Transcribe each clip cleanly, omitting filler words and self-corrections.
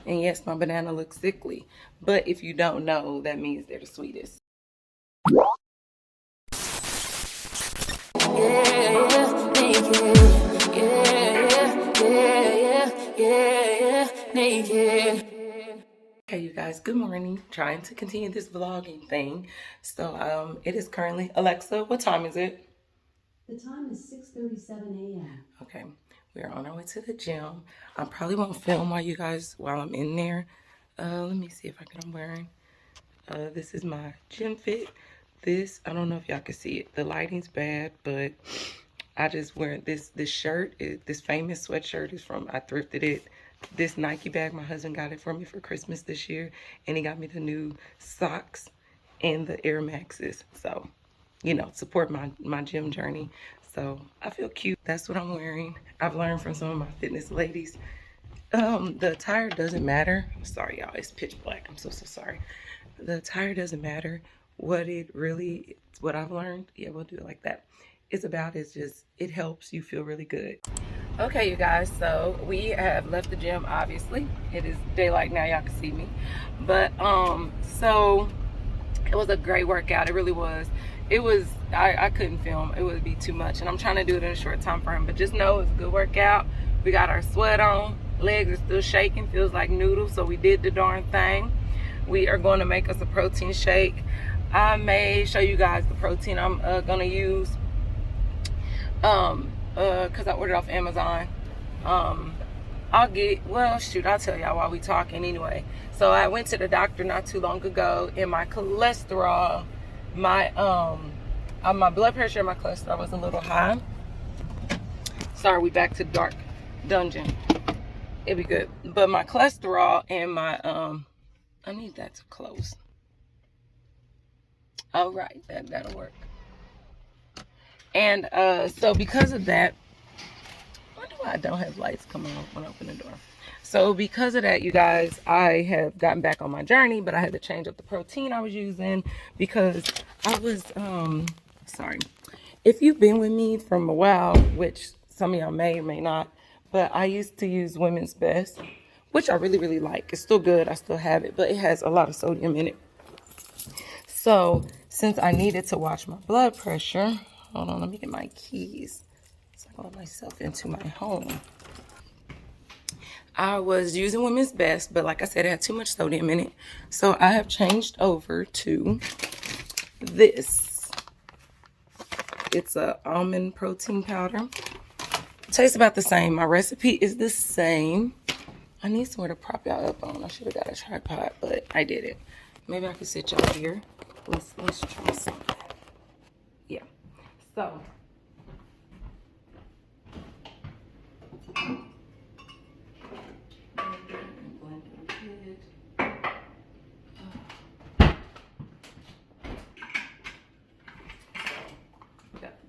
And yes, my banana looks sickly. But if you don't know, that means they're the sweetest. Okay, you guys, good morning. Trying to continue this vlogging thing. So it is currently, Alexa, what time is it? The time is 6:37 a.m. Okay, we are on our way to the gym. I probably won't film while I'm in there. Let me see if I'm wearing. This is my gym fit. This, I don't know if y'all can see it. The lighting's bad, but I just wear this shirt. This famous sweatshirt is from, I thrifted it. This Nike bag, my husband got it for me for Christmas this year. And he got me the new socks and the Air Maxes. So, you know, support my gym journey. So I feel cute. That's what I'm wearing. I've learned from some of my fitness ladies. The attire doesn't matter. Sorry, y'all. It's pitch black. I'm so sorry. The attire doesn't matter. What I've learned, yeah, we'll do it like that. It's about is just, it helps you feel really good. Okay, you guys, so we have left the gym, obviously. It is daylight now, y'all can see me. But, so it was a great workout. It really was. I couldn't film. It would be too much. And I'm trying to do it in a short time frame. But just know it's a good workout. We got our sweat on. Legs are still shaking. Feels like noodles. So we did the darn thing. We are going to make us a protein shake. I may show you guys the protein I'm going to use. Because I ordered off Amazon. I'll tell y'all while we talking anyway. So I went to the doctor not too long ago, and my cholesterol, my blood pressure and my cholesterol was a little high. Sorry, we back to dark dungeon. It'd be good. But my cholesterol and my I need that to close. All right, that'll work. And so because of that, I wonder why I don't have lights coming on when I open the door. So because of that, you guys, I have gotten back on my journey, but I had to change up the protein I was using because I was, sorry. If you've been with me from a while, which some of y'all may or may not, but I used to use Women's Best, which I really, really like. It's still good. I still have it, but it has a lot of sodium in it. So since I needed to watch my blood pressure, hold on, let me get my keys so I can let myself into my home. I was using Women's Best, but like I said, it had too much sodium in it. So I have changed over to this. It's a almond protein powder. Tastes about the same. My recipe is the same. I need somewhere to prop y'all up on. I should have got a tripod, but I did it. Maybe I could sit y'all here. Let's try something. Yeah. So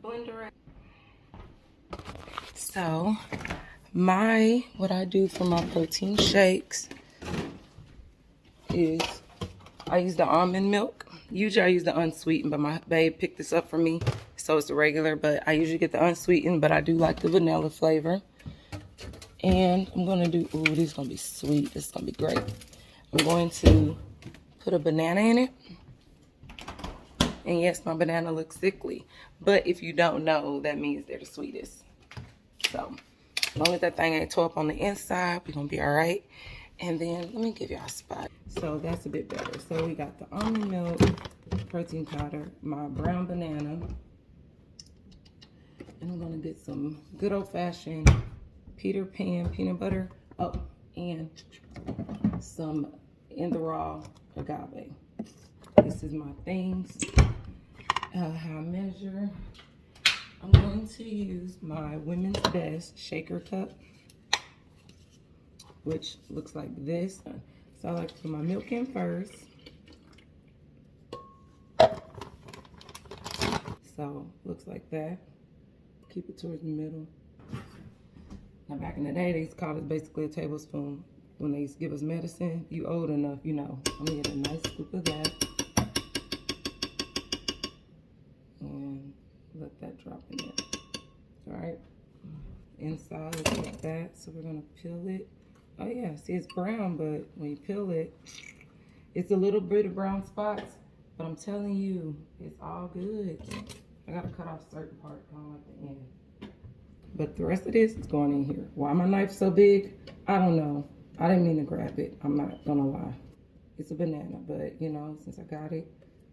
blender. So what I do for my protein shakes is I use the almond milk. Usually I use the unsweetened, but my babe picked this up for me, so it's the regular, but I usually get the unsweetened, but I do like the vanilla flavor. And I'm gonna do, ooh, this is gonna be sweet. This is gonna be great. I'm going to put a banana in it. And yes, my banana looks sickly, but if you don't know, that means they're the sweetest. So as long as that thing ain't tore up on the inside, we're gonna be all right. And then let me give y'all a spot. So that's a bit better. So we got the almond milk, protein powder, my brown banana, and I'm gonna get some good old-fashioned Peter Pan peanut butter. Oh, and some in the raw agave. This is my things. How I measure. I'm going to use my Women's Best shaker cup, which looks like this. So I like to put my milk in first. So looks like that. Keep it towards the middle. Now back in the day, they used to call it basically a tablespoon. When they used to give us medicine, you old enough, you know. I'm gonna get a nice scoop of that. And let that drop in there. All right. Inside looks like that. So we're gonna peel it Oh yeah, see it's brown, but when you peel it, it's a little bit of brown spots. But I'm telling you, it's all good. I gotta cut off certain parts, I don't like the end. But the rest of this is going in here. Why my knife so big? I don't know. I didn't mean to grab it. I'm not gonna lie. It's a banana, but you know, since I got it,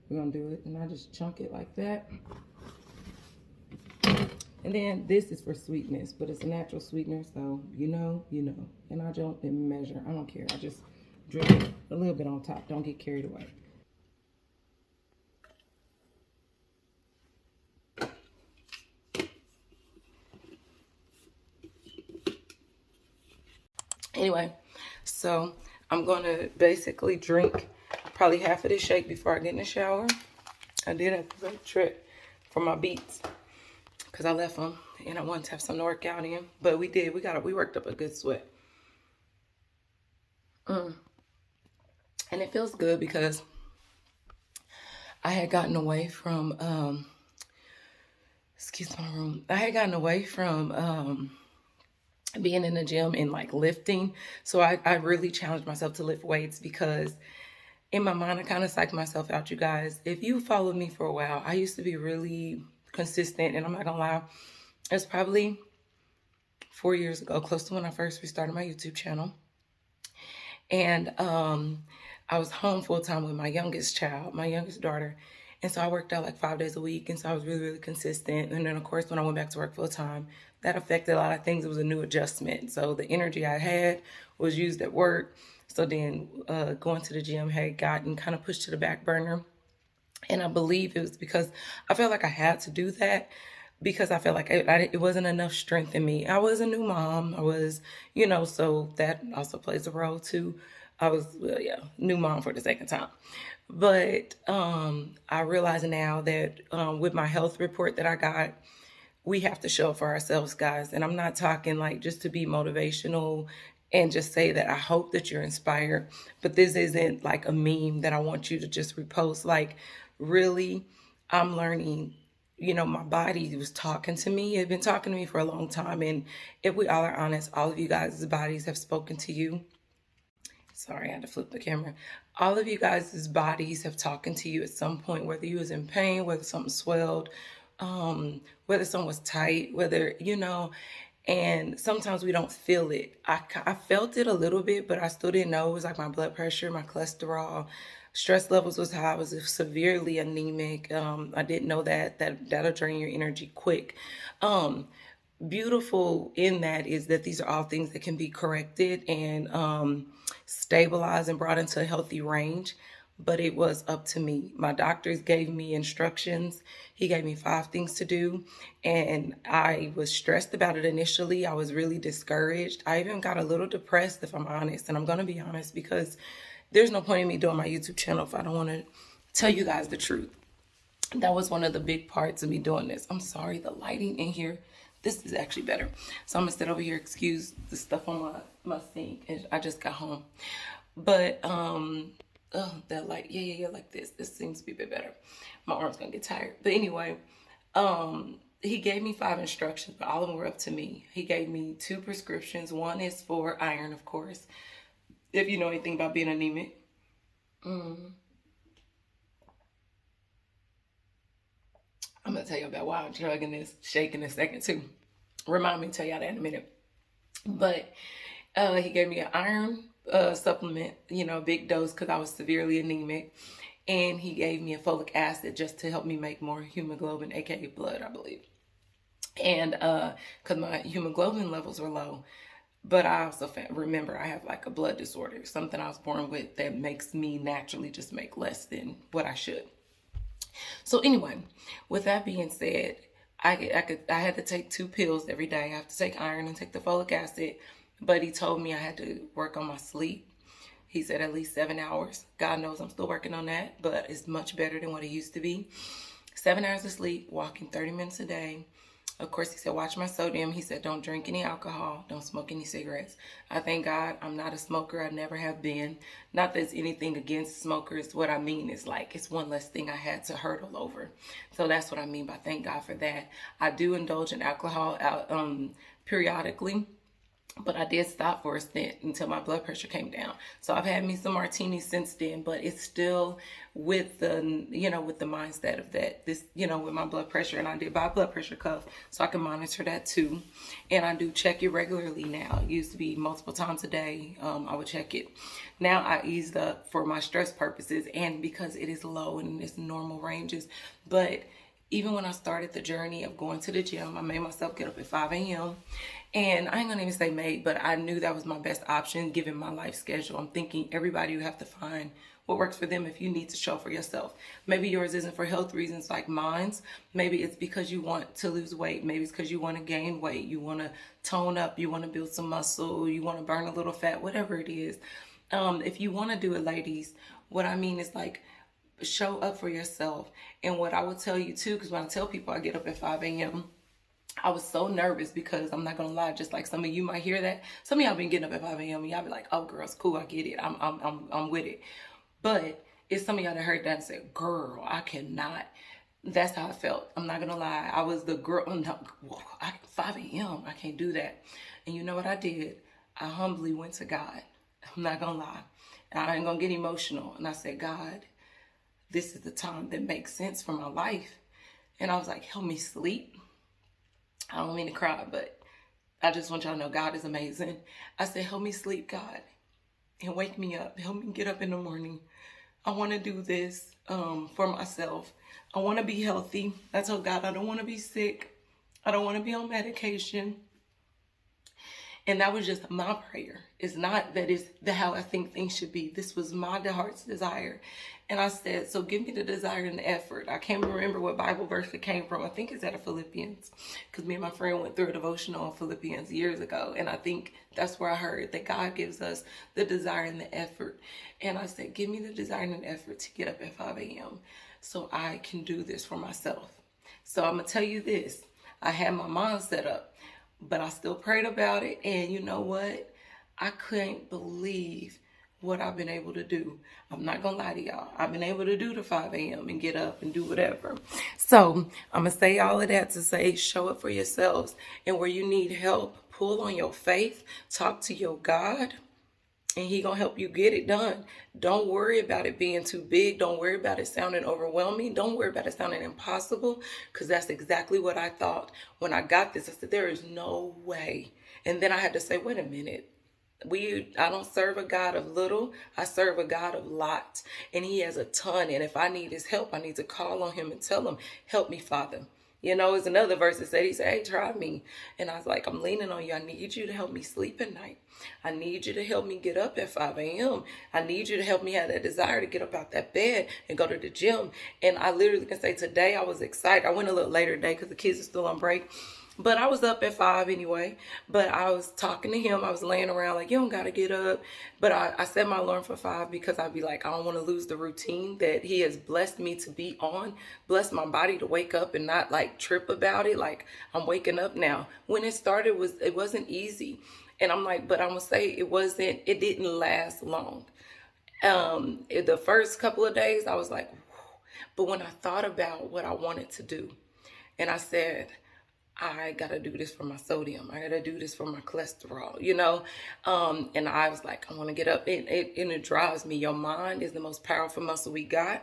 we're gonna do it. And I just chunk it like that. And then this is for sweetness, but it's a natural sweetener, so you know, you know. And I don't measure. I don't care. I just drip it a little bit on top. Don't get carried away. Anyway, so I'm going to basically drink probably half of this shake before I get in the shower. I did have a great trip for my beets because I left them and I wanted to have something to work out in. But we did. We worked up a good sweat. And it feels good because I had gotten away from, excuse my room. I had gotten away from being in the gym and like lifting. So I really challenged myself to lift weights because in my mind, I kind of psyched myself out, you guys. If you followed me for a while, I used to be really consistent, and I'm not gonna lie, it's probably 4 years ago, close to when I first restarted my YouTube channel. And I was home full time with my youngest child, my youngest daughter. And so I worked out like 5 days a week. And so I was really, really consistent. And then, of course, when I went back to work full time, that affected a lot of things. It was a new adjustment. So the energy I had was used at work. So then going to the gym had gotten kind of pushed to the back burner. And I believe it was because I felt like I had to do that because I felt like it wasn't enough strength in me. I was a new mom. I was, you know, so that also plays a role too. I was, well, yeah, new mom for the second time. But I realize now that with my health report that I got, we have to show up for ourselves, guys. And I'm not talking like just to be motivational and just say that I hope that you're inspired. But this isn't like a meme that I want you to just repost. Like, really, I'm learning, you know, my body was talking to me. It had been talking to me for a long time. And if we all are honest, all of you guys' bodies have spoken to you. Sorry, I had to flip the camera. All of you guys' bodies have talking to you at some point, whether you was in pain, whether something swelled, whether something was tight, whether, you know, and sometimes we don't feel it. I felt it a little bit, but I still didn't know. It was like my blood pressure, my cholesterol, stress levels was high. I was severely anemic. I didn't know that'll drain your energy quick. Beautiful in that is that these are all things that can be corrected and stabilized and brought into a healthy range. But it was up to me. My doctors gave me instructions. He gave me 5 things to do. And I was stressed about it initially. I was really discouraged. I even got a little depressed, if I'm honest. And I'm going to be honest because there's no point in me doing my YouTube channel if I don't want to tell you guys the truth. That was one of the big parts of me doing this. I'm sorry, the lighting in here, this is actually better. So I'm going to sit over here, excuse the stuff on my sink. And I just got home. But, that light, yeah, like this. This seems to be a bit better. My arm's gonna get tired. But anyway, he gave me 5 instructions, but all of them were up to me. He gave me 2 prescriptions. One is for iron, of course, if you know anything about being anemic. I'm gonna tell you about why I'm chugging this shake in a second too. Remind me to tell y'all that in a minute. But he gave me an iron supplement, you know, big dose because I was severely anemic. And he gave me a folic acid just to help me make more hemoglobin, aka blood, I believe. And because my hemoglobin levels were low. But I also remember I have like a blood disorder, something I was born with that makes me naturally just make less than what I should. So anyway, with that being said, I had to take 2 pills every day. I have to take iron and take the folic acid. But he told me I had to work on my sleep. He said at least 7 hours. God knows I'm still working on that, but it's much better than what it used to be. 7 hours of sleep, walking 30 minutes a day. Of course, he said, watch my sodium. He said, don't drink any alcohol. Don't smoke any cigarettes. I thank God I'm not a smoker. I never have been. Not that there's anything against smokers. What I mean is like, it's one less thing I had to hurdle over. So that's what I mean by thank God for that. I do indulge in alcohol periodically. But I did stop for a stint until my blood pressure came down. So I've had me some martinis since then, but it's still with the, with the mindset of that, this, with my blood pressure. And I did buy a blood pressure cuff so I can monitor that too. And I do check it regularly now. It used to be multiple times a day. I would check it. Now I eased up for my stress purposes and because it is low and it's normal ranges. But even when I started the journey of going to the gym, I made myself get up at 5 a.m. And I ain't gonna even say made, but I knew that was my best option given my life schedule. I'm thinking everybody, you have to find what works for them if you need to show for yourself. Maybe yours isn't for health reasons like mine's. Maybe it's because you want to lose weight. Maybe it's because you want to gain weight. You want to tone up. You want to build some muscle. You want to burn a little fat, whatever it is. If you want to do it, ladies, what I mean is like, show up for yourself. And what I would tell you too, because when I tell people I get up at 5 a.m., I was so nervous because I'm not gonna lie, just like some of you might hear that. Some of y'all been getting up at 5 a.m. and y'all be like, "Oh, girls, cool, I get it. I'm with it." But it's some of y'all that heard that and said, "Girl, I cannot." That's how I felt. I'm not gonna lie. I was the girl. No, 5 a.m. I can't do that. And you know what I did? I humbly went to God. I'm not gonna lie. I ain't gonna get emotional. And I said, "God, this is the time that makes sense for my life." And I was like, "Help me sleep." I don't mean to cry, but I just want y'all to know God is amazing. I said, "Help me sleep, God, and wake me up. Help me get up in the morning. I want to do this for myself. I want to be healthy." I told God, I don't want to be sick. I don't want to be on medication. And that was just my prayer. It's not that it's how I think things should be. This was my heart's desire. And I said, "So give me the desire and the effort." I can't remember what Bible verse it came from. I think it's out of Philippians, because me and my friend went through a devotional on Philippians years ago. And I think that's where I heard that God gives us the desire and the effort. And I said, "Give me the desire and the effort to get up at 5 a.m. so I can do this for myself." So I'm going to tell you this. I had my mind set up, but I still prayed about it. And you know what? I couldn't believe what I've been able to do. I'm not gonna lie to y'all. I've been able to do the 5 a.m. and get up and do whatever. So I'm gonna say all of that to say, show up for yourselves. And where you need help, pull on your faith, talk to your God, and He gonna help you get it done. Don't worry about it being too big. Don't worry about it sounding overwhelming. Don't worry about it sounding impossible, because that's exactly what I thought when I got this. I said, there is no way. And then I had to say, wait a minute. I don't serve a God of little. I serve a God of lots, and He has a ton. And if I need His help, I need to call on Him and tell Him, "Help me, Father." It's another verse that said, He said, "Hey, try me." And I was like, "I'm leaning on you. I need you to help me sleep at night. I need you to help me get up at 5 a.m. I need you to help me have that desire to get up out that bed and go to the gym." And I literally can say today I was excited. I went a little later today because the kids are still on break. But I was up at 5 anyway. But I was talking to Him. I was laying around like, you don't got to get up. But I set my alarm for 5 because I'd be like, I don't want to lose the routine that He has blessed me to be on. Blessed my body to wake up and not like trip about it. Like, I'm waking up now. When it started, it wasn't easy. And I'm like, but I'm going to say it didn't last long. The first couple of days, I was like, whew. But when I thought about what I wanted to do, and I said, I got to do this for my sodium. I got to do this for my cholesterol, and I was like, I want to get up. And it drives me. Your mind is the most powerful muscle we got.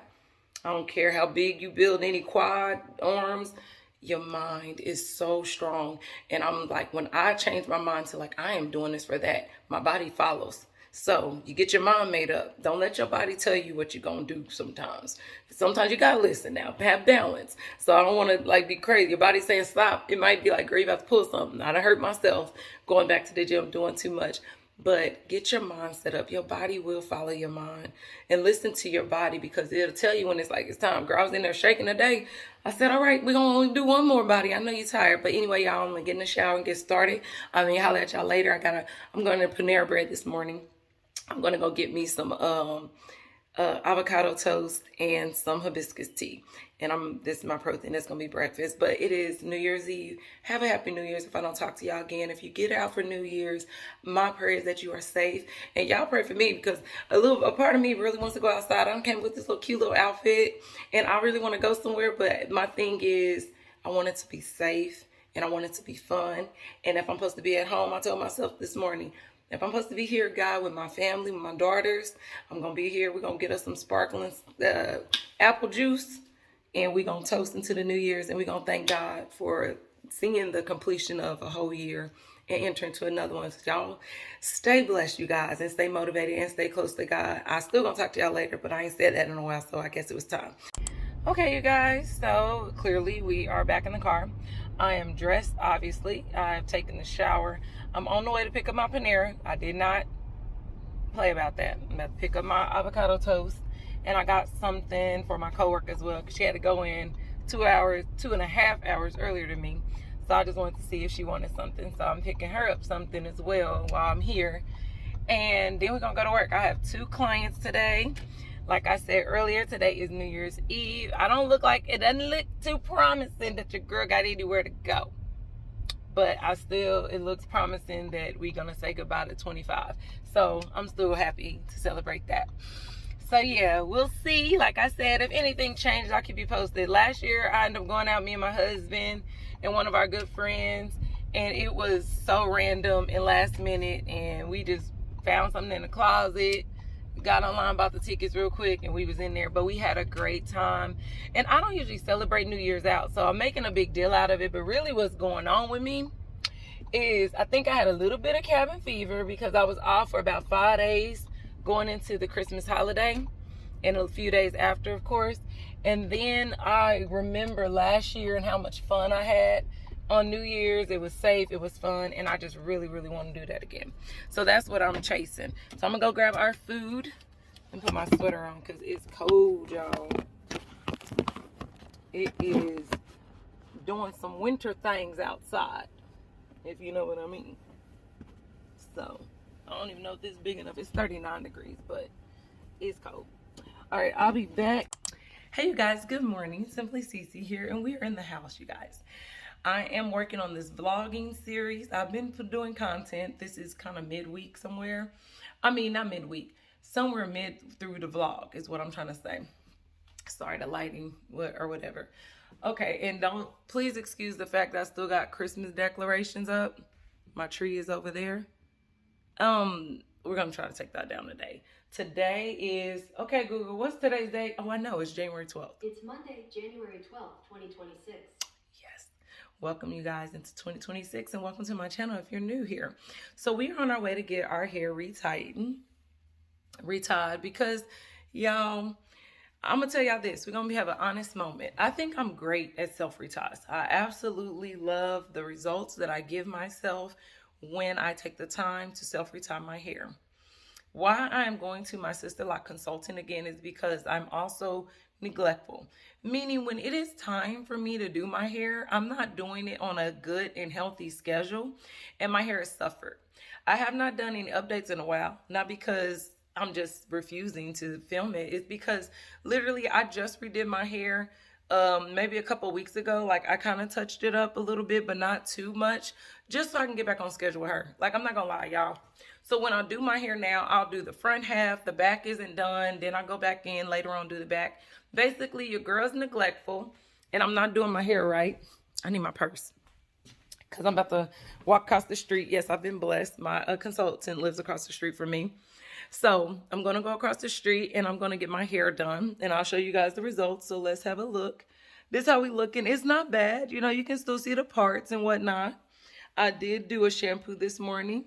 I don't care how big you build any quad arms. Your mind is so strong. And I'm like, when I change my mind to like, I am doing this for that, my body follows. So you get your mind made up. Don't let your body tell you what you're going to do sometimes. Sometimes you got to listen now, have balance. So I don't want to like be crazy. Your body's saying stop. It might be like, girl, you have to pull something. I done hurt myself going back to the gym doing too much. But get your mind set up. Your body will follow your mind. And listen to your body, because it'll tell you when it's like it's time. Girl, I was in there shaking today. I said, all right, we're going to only do one more body. I know you're tired. But anyway, y'all, I'm going to get in the shower and get started. Holler at y'all later. I'm going to Panera Bread this morning. I'm going to go get me some avocado toast and some hibiscus tea. And this is my protein. That's going to be breakfast. But it is New Year's Eve. Have a happy New Year's if I don't talk to y'all again. If you get out for New Year's, my prayer is that you are safe. And y'all pray for me, because a part of me really wants to go outside. I came with this little cute little outfit, and I really want to go somewhere. But my thing is, I want it to be safe and I want it to be fun. And if I'm supposed to be at home, I told myself this morning, if I'm supposed to be here, God, with my family, with my daughters, I'm going to be here. We're going to get us some sparkling apple juice, and we're going to toast into the New Year's, and we're going to thank God for seeing the completion of a whole year and enter into another one. So y'all stay blessed, you guys, and stay motivated and stay close to God. I still gonna talk to y'all later, but I ain't said that in a while, so I guess it was time. Okay, you guys, so clearly we are back in the car. I am dressed, obviously. I've taken the shower. I'm on the way to pick up my Panera. I did not play about that. I'm about to pick up my avocado toast, and I got something for my coworker as well, because she had to go in 2.5 hours earlier than me. So I just wanted to see if she wanted something. So I'm picking her up something as well while I'm here. And then we're going to go to work. I have 2 clients today. Like I said earlier, today is New Year's Eve. I don't look like, it doesn't look too promising that your girl got anywhere to go. But it looks promising that we're going to say goodbye to 25. So I'm still happy to celebrate that. So yeah, we'll see. Like I said, if anything changes, I'll keep you posted. Last year, I ended up going out, me and my husband and one of our good friends, and it was so random and last minute, and we just found something in the closet, got online, bought the tickets real quick, and we was in there. But we had a great time. And I don't usually celebrate New Year's out, so I'm making a big deal out of it. But really what's going on with me is I think I had a little bit of cabin fever because I was off for about 5 days going into the Christmas holiday and a few days after, of course. And then I remember last year and how much fun I had on New Year's. It was safe, it was fun, and I just really, really want to do that again. So that's what I'm chasing. So I'm gonna go grab our food and put my sweater on because it's cold, y'all. It is doing some winter things outside, if you know what I mean. So I don't even know if this is big enough. It's 39 degrees, but it's cold. All right, I'll be back. Hey, you guys, good morning. CimplyCeCe here, and we are in the house, you guys. I am working on this vlogging series. I've been doing content. This is kind of midweek somewhere. I mean, not midweek. Somewhere mid through the vlog is what I'm trying to say. Sorry, the lighting or whatever. Okay, and please excuse the fact that I still got Christmas decorations up. My tree is over there. We're gonna try to take that down today. Today is, okay, Google, what's today's date? Oh, I know, it's January 12th. It's Monday, January 12th, 2026. Yes. Welcome you guys into 2026, and welcome to my channel if you're new here. So we are on our way to get our hair retied because, y'all, I'm gonna tell y'all this. We're gonna have an honest moment. I think I'm great at self-reties. I absolutely love the results that I give myself when I take the time to self-retie my hair. Why I am going to my sister-like consultant again is because I'm also neglectful. Meaning when it is time for me to do my hair, I'm not doing it on a good and healthy schedule, and my hair has suffered. I have not done any updates in a while, not because I'm just refusing to film it. It's because literally I just redid my hair maybe a couple weeks ago. Like I kind of touched it up a little bit, but not too much, just so I can get back on schedule with her. Like I'm not gonna lie, y'all. So when I do my hair now, I'll do the front half, the back isn't done, then I go back in later on, do the back. Basically, your girl's neglectful, and I'm not doing my hair right. I need my purse, because I'm about to walk across the street. Yes, I've been blessed. My consultant lives across the street from me. So I'm going to go across the street, and I'm going to get my hair done, and I'll show you guys the results. So let's have a look. This is how we looking. It's not bad. You know, you can still see the parts and whatnot. I did do a shampoo this morning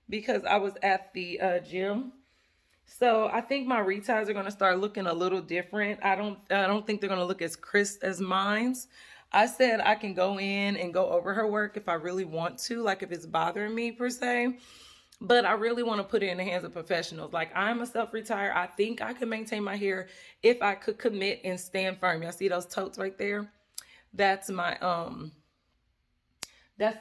because I was at the gym. So I think my reties are going to start looking a little different. I don't think they're going to look as crisp as mine's. I said I can go in and go over her work if I really want to, like if it's bothering me per se. But I really want to put it in the hands of professionals. Like I'm a self-retire. I think I could maintain my hair if I could commit and stand firm. Y'all see those totes right there? That's my that's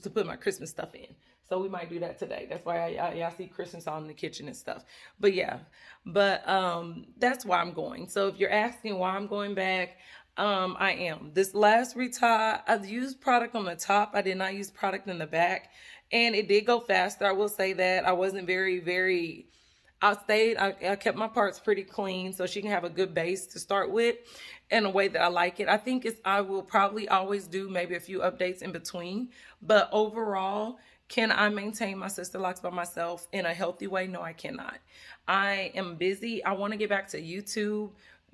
to put my Christmas stuff in. So we might do that today. That's why y'all see Christmas on in the kitchen and stuff. But yeah, that's why I'm going. So if you're asking why I'm going back, I am. This last retie, I've used product on the top. I did not use product in the back. And it did go faster. I will say that. I wasn't very, I kept my parts pretty clean so she can have a good base to start with in a way that I like it. I think I will probably always do maybe a few updates in between, but overall, can I maintain my sister locks by myself in a healthy way? No, I cannot. I am busy. I want to get back to YouTube,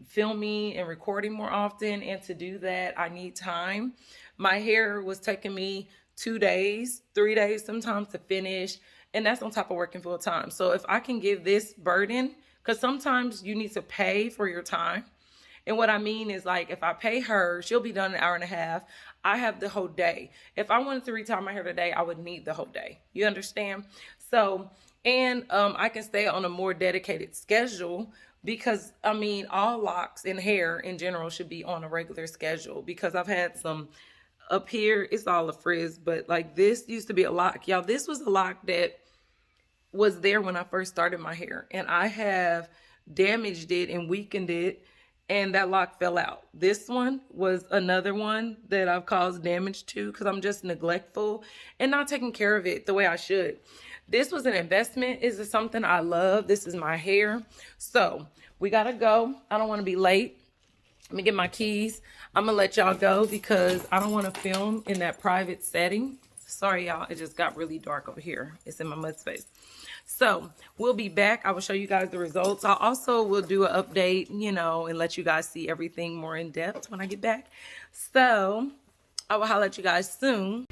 filming and recording more often, and to do that, I need time. My hair was taking me 2 days, 3 days sometimes to finish, and that's on top of working full time. So if I can give this burden, because sometimes you need to pay for your time. And what I mean is, like, if I pay her, she'll be done in an hour and a half. I have the whole day. If I wanted to retire my hair today, I would need the whole day. You understand? So, and I can stay on a more dedicated schedule because, I mean, all locks and hair in general should be on a regular schedule, because I've had some up here, it's all a frizz, but like this used to be a lock. Y'all, this was a lock that was there when I first started my hair, and I have damaged it and weakened it, and that lock fell out. This one was another one that I've caused damage to because I'm just neglectful and not taking care of it the way I should. This was an investment. This is something I love. This is my hair. So we gotta go. I don't want to be late. Let me get my keys. I'm gonna let y'all go because I don't want to film in that private setting. Sorry, y'all. It just got really dark over here. It's in my mud space. So we'll be back. I will show you guys the results. I also will do an update, you know, and let you guys see everything more in depth when I get back. So I will holler at you guys soon.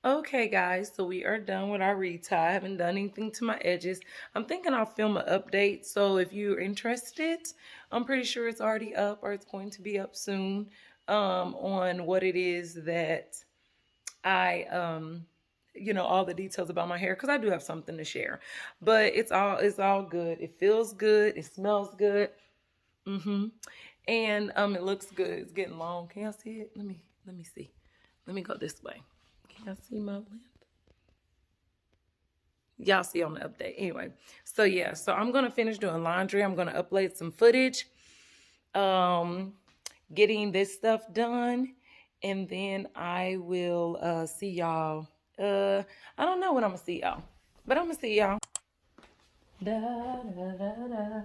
Okay, guys, so we are done with our retie. I haven't done anything to my edges. I'm thinking I'll film an update. So if you're interested, I'm pretty sure it's already up or it's going to be up soon, on what it is that I you know, all the details about my hair, because I do have something to share. But it's all good. It feels good. It smells good. And it looks good. It's getting long. Can y'all see it? Let me see. Let me go this way. Can y'all see my length? Y'all see on the update. Anyway, so yeah, so I'm gonna finish doing laundry. I'm gonna upload some footage, getting this stuff done, and then I will see y'all. I don't know when I'm gonna see y'all, but I'm gonna see y'all. Da, da, da, da.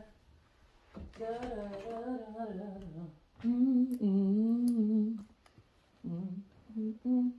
Da, da, da, da, da. Mm, mm, mm, mm, mm, mm.